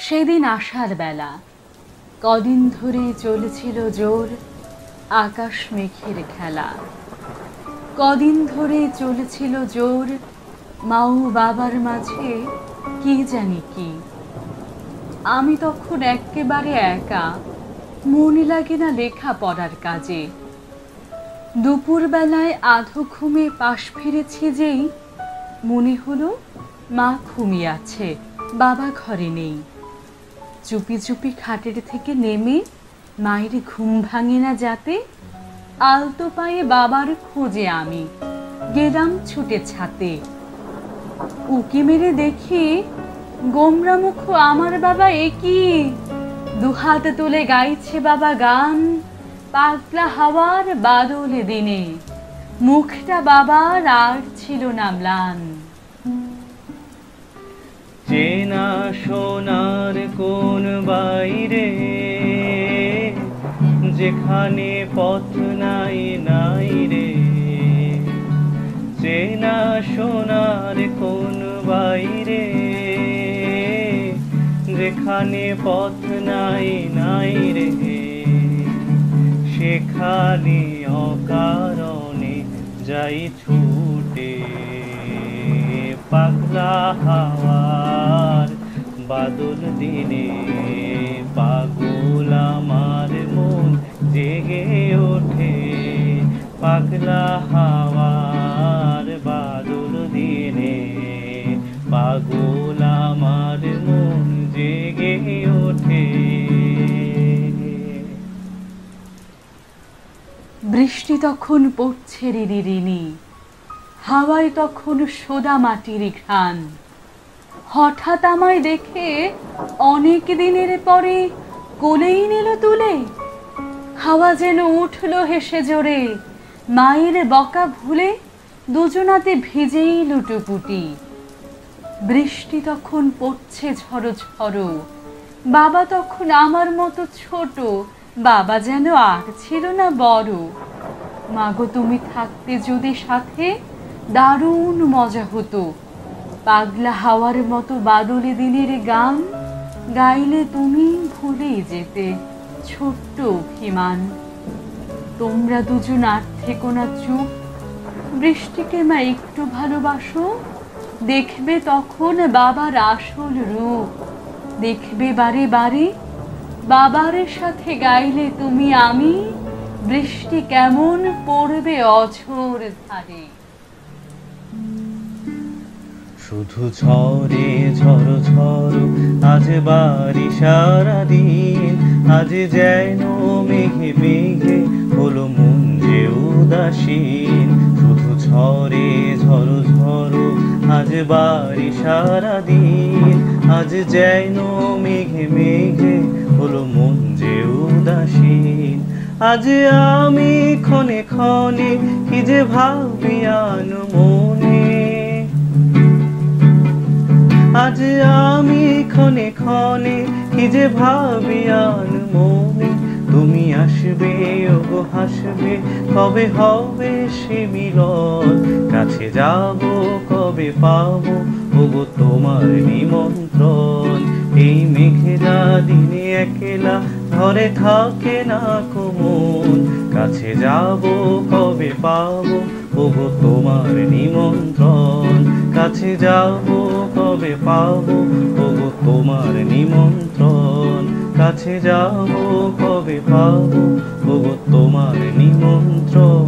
সেদিন আষাঢ় বেলা কদিন ধরে চলেছিল জোর আকাশ মেঘের খেলা। কদিন ধরে চলেছিল জোর মাও বাবার মাঝে কি জানি কি। আমি তখন একেবারে একা, মন লাগে না লেখা পড়ার কাজে। দুপুরবেলায় আধো ঘুমে পাশ ফিরেছি যেই মনে হলো মা ঘুমিয়ে আছে, বাবা ঘরে নেই। চুপি চুপি খাটের থেকে নেমে মায়ের ঘুম ভাঙে না যাতে আলতো পায়ে বাবার খোঁজে আমি গেলাম ছুটে ছাতে। উকি মেরে দেখি গোমরা মুখ আমার বাবা, একই দুহাত তুলে গাইছে বাবা গান। পাগলা হাওয়ার বাদল দিনে মুখটা বাবার আর ছিল না ম্লান। চেনা সোনার কোন বাইরে, যেখানে পথ নাই নাই রে। চেনা সোনার কোন বাইরে, যেখানে পথ নাই নাই রে। সেখানে অকারণে যাই ছুটে, পাগলা হাওয়ার বাদল দিনে। পাগল আমার মন জেগে ওঠে, পাগলা হাওয়ার বাদল দিনে। পাগল আমার মন জেগে ওঠে। বৃষ্টি তখন পড়ছে রিনি রিনি, হাওয়ায় তখন সোদা মাটির ঘ্রাণ। হঠাৎ আমায় দেখে অনেক দিনের পরে কোলেই নিল তুলে। হাওয়া যেন উঠল হেসে জোরে, মায়ের বকা ভুলে দুজনাতে ভিজেই লুটোপুটি। বৃষ্টি তখন পড়ছে ঝড়ো ঝড়ো, বাবা তখন আমার মতো ছোট। বাবা যেন আর ছিল না বড়। মাগো তুমি থাকতে যদি সাথে দারুণ মজা হতো। পাগলা হাওয়ার মতো বাদলে দিনের গান গাইলে তুমি ভুলে যেতে ছোট্ট অভিমান। তোমরা দুজন আর থেকো না চুপ, বৃষ্টিকে মা একটু ভালোবাসো। দেখবে তখন বাবার আসল রূপ, দেখবে বারে বারে বাবার সাথে গাইলে তুমি আমি। বৃষ্টি কেমন পড়বে অঝোর ধারে। শুধু ঝরে ঝড়ো ঝড়ো আজ বাড়ি সারাদিন। আজ যেন মেঘে মেঘে হলো মন যে উদাসীন। শুধু ঝরে ঝড়ো ঝড়ো আজ বাড়ি সারাদিন। আজ যেন মেঘে মেঘে হলো মন যে উদাসীন। আজ আমি ক্ষণে ক্ষণে কি যে ভাবি আনো মনে। আজ আমি ক্ষণে ক্ষণে কি যে ভাবি আন মনে। তুমি আসবে ওগো হাসবে, কবে হবে সে মিলন। কাছে যাব কবে পাবো ওগো তোমার নিমন্ত্রণ। এই মেঘেলা দিনে একলা ঘরে থাকে না কোমল। কাছে যাব কবে পাবো ওগো তোমার নিমন্ত্রণ। কাছে যাব কবে পাবো ওগো তোমার নিমন্ত্রণ। কাছে যাব কবে পাবো ওগো তোমার নিমন্ত্রণ।